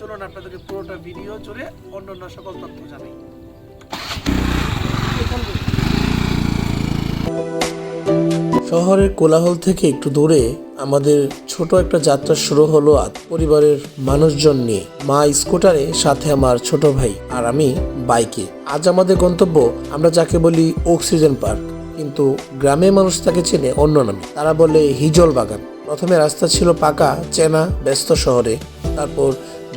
চলুন আপনাদেরকে পুরোটা ভিডিও জুড়ে অন্যান্য সকল তথ্য জানাই। শহরের কোলাহল থেকে একটু দূরে আমাদের ছোট একটা যাত্রা শুরু হলো পরিবারের মানুষজন নিয়ে। মা স্কুটারে, সাথে আমার ছোট ভাই আর আমি বাইকে। আজ আমাদের গন্তব্য, আমরা যাকে বলি অক্সিজেন পার্ক, কিন্তু গ্রামের মানুষ তাকে চেনে অন্য নামে। তারা বলে হিজল বাগান। প্রথমে রাস্তা ছিল পাকা, চেনা, ব্যস্ত শহরে। তারপর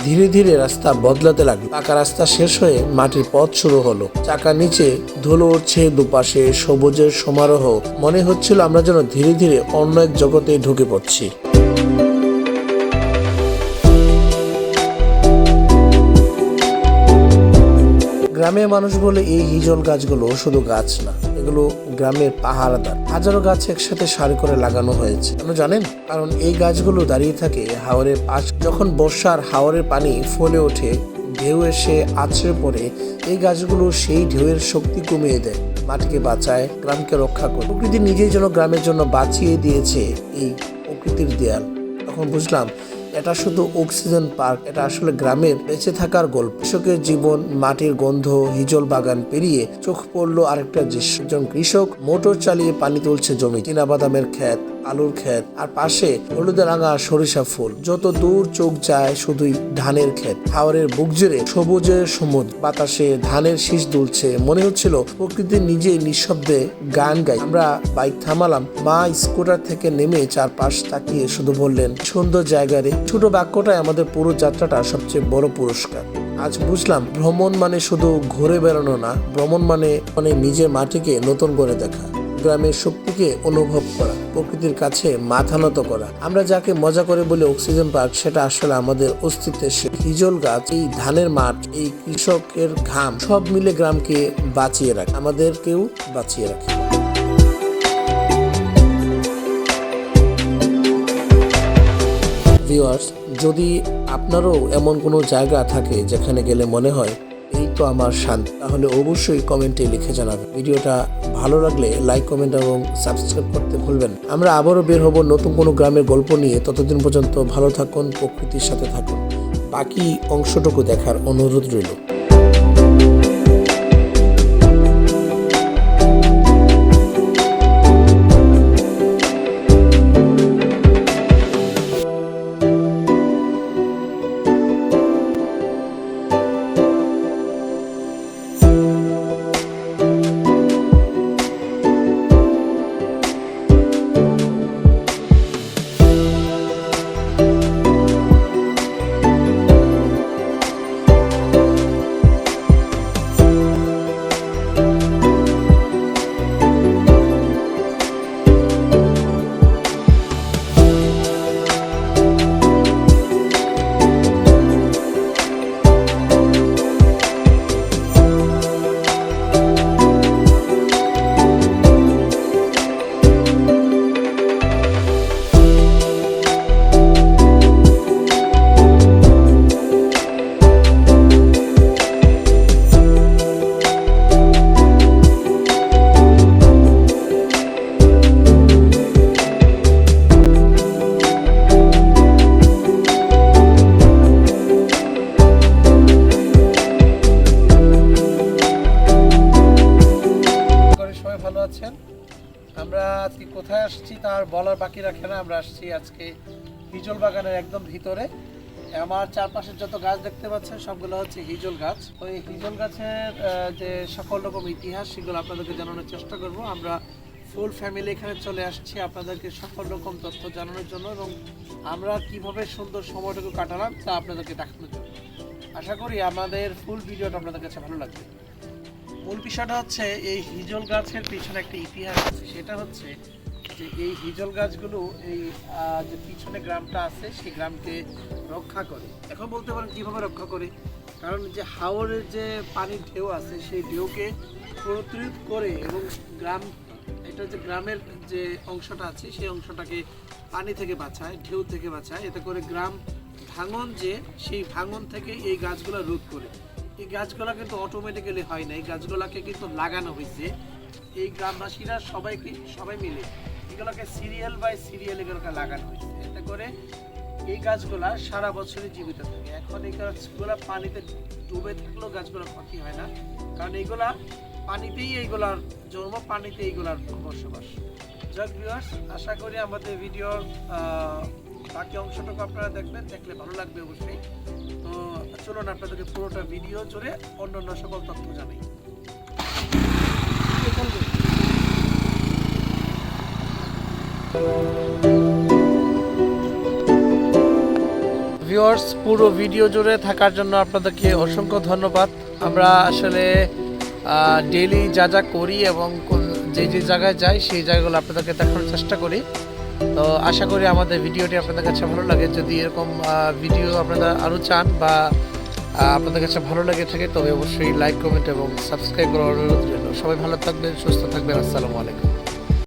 ধীরে ধীরে রাস্তা বদলাতে লাগলো। পাকা রাস্তা শেষ হয়ে মাটির পথ শুরু হলো। চাকার নিচে ধুলো উঠছে, দুপাশে সবুজের সমারোহ। মনে হচ্ছিল আমরা যেন ধীরে ধীরে অন্য এক জগতে ঢুকে পড়ছি। গ্রামের মানুষ বলে এই হিজল গাছগুলো শুধু গাছ না, এগুলো গ্রামের পাহারাদার। হাজারো গাছ একসাথে সারি করে লাগানো হয়েছে। কেন জানেন? কারণ এই গাছগুলো দাঁড়িয়ে থাকে হাওরের পাশ। যখন বর্ষার হাওরের পানি ফলে ওঠে, ঢেউ এসে আছড়ে পড়ে, এই গাছগুলো সেই ঢেউয়ের শক্তি কমিয়ে দেয়, মাটিকে বাঁচায়, গ্রামকে রক্ষা করে। প্রকৃতি নিজেই যেন গ্রামের জন্য বাঁচিয়ে দিয়েছে এই প্রকৃতির দেয়াল। তখন বুঝলাম, এটা শুধু অক্সিজেন পার্ক, এটা আসলে গ্রামের বেঁচে থাকার গল্প। কৃষকের জীবন, মাটির গন্ধ। হিজল বাগান পেরিয়ে চোখ পড়লো আরেকটা দৃশ্য। একজন কৃষক মোটর চালিয়ে পানি তুলছে জমি। চীনাবাদামের ক্ষেত, আলুর ক্ষেত, আর পাশে হলুদে রাঙা সরিষা ফুল। যত দূর চোখ যায় শুধুই ধানের ক্ষেত। হাওরের বুক জুড়ে সবুজের সমুদ্র, বাতাসে ধানের শীষ দুলছে। মনে হচ্ছিল প্রকৃতি নিজেই নিঃশব্দে গান গায়। আমরা বাইক থামালাম। মা স্কুটার থেকে নেমে চারপাশ তাকিয়ে শুধু বললেন, সুন্দর জায়গা রে। ছোট বাক্যটাই আমাদের পুরো যাত্রাটা সবচেয়ে বড় পুরস্কার। আজ বুঝলাম, ভ্রমণ মানে শুধু ঘুরে বেড়ানো না, ভ্রমণ মানে নিজের মাটিকে নতুন করে দেখা, গ্রামের শক্তিকে অনুভব করা, প্রকৃতির কাছে মাথা নত করা। আমরা যাকে মজা করে বলি অক্সিজেন পার্ক, সেটা আসলে আমাদের অস্তিত্বের হিজল গাছ, এই ধানের মাঠ, এই কৃষকের ঘাম, সব মিলে গ্রামকে বাঁচিয়ে রাখে, আমাদেরকেও বাঁচিয়ে রাখে। ভিউয়ার্স, যদি আপনারও এমন কোনো জায়গা থাকে যেখানে গেলে মনে হয় এই তো আমার শান্তি, তাহলে অবশ্যই কমেন্টে লিখে জানাবেন। ভিডিওটা ভালো লাগলে লাইক, কমেন্ট এবং সাবস্ক্রাইব করতে ভুলবেন। আমরা আবারও বের হব নতুন কোনো গ্রামের গল্প নিয়ে। ততদিন পর্যন্ত ভালো থাকুন, প্রকৃতির সাথে থাকুন। বাকি অংশটুকু দেখার অনুরোধ রইল। আমরা আজকে কোথায় আসছি তার বলার বাকি রাখে না। আমরা আসছি আজকে হিজল বাগানের একদম ভিতরে। আমার চারপাশের যত গাছ দেখতে পাচ্ছেন সবগুলো হচ্ছে হিজল গাছ। তো এই হিজল গাছের যে সকল রকম ইতিহাস, সেগুলো আপনাদেরকে জানানোর চেষ্টা করব। আমরা ফুল ফ্যামিলি এখানে চলে আসছি আপনাদেরকে সকল রকম তথ্য জানানোর জন্য, এবং আমরা কিভাবে সুন্দর সময়টুকু কাটালাম তা আপনাদেরকে দেখানোর জন্য। আশা করি আমাদের ফুল ভিডিওটা আপনাদের কাছে ভালো লাগবে। মূল বিষয়টা হচ্ছে, এই হিজল গাছের পিছনে একটা ইতিহাস আছে। সেটা হচ্ছে যে এই হিজল গাছগুলো এই যে পিছনে গ্রামটা আছে সেই গ্রামকে রক্ষা করে। এখন বলতে পারেন কিভাবে রক্ষা করে, কারণ যে হাওরের যে পানির ঢেউ আছে সেই ঢেউকে প্রতিরোধ করে, এবং গ্রাম, এটা যে গ্রামের যে অংশটা আছে সেই অংশটাকে পানি থেকে বাঁচায়, ঢেউ থেকে বাঁচায়। এতে করে গ্রাম ভাঙন, যে সেই ভাঙন থেকে এই গাছগুলো রোধ করে। এই গাছগুলা কিন্তু অটোমেটিক্যালি হয় না, এই গাছগুলাকে কিন্তু লাগানো হয়েছে। এই গ্রামবাসীরা সবাই মিলে এগুলোকে সিরিয়াল বাই সিরিয়াল এগুলোকে লাগানো হয়েছে। এতে করে এই গাছগুলা সারা বছরই জীবিত থাকে। এখন এই গাছগুলা পানিতে ডুবে থাকলেও গাছগুলো ক্ষতি হয় না, কারণ এইগুলা পানিতেই এইগুলার জন্ম, পানিতে এইগুলার বসবাস। যাক ভিউয়ার্স, আশা করি আমাদের ভিডিওর বাকি অংশটুকু আপনারা দেখবেন, দেখলে ভালো লাগবে অবশ্যই। তো চলুন আপনাদেরকে পুরোটা ভিডিও জুড়ে অন্যান্য সকল তথ্য জানাই। ভিউয়ার্স, পুরো ভিডিও জুড়ে থাকার জন্য আপনাদেরকে অসংখ্য ধন্যবাদ। আমরা আসলে ডেইলি যা যা করি এবং যে যে জায়গায় যাই সেই জায়গাগুলো আপনাদেরকে দেখানোর চেষ্টা করি। তো আশা করি আমাদের ভিডিওটি আপনাদের কাছে ভালো লাগে। যদি এরকম ভিডিও আপনারা আরও চান বা আপনাদের কাছে ভালো লাগে থাকে, তবে অবশ্যই লাইক, কমেন্ট এবং সাবস্ক্রাইব করার অনুরোধ রইল। সবাই ভালো থাকবেন, সুস্থ থাকবেন। আসসালামু আলাইকুম।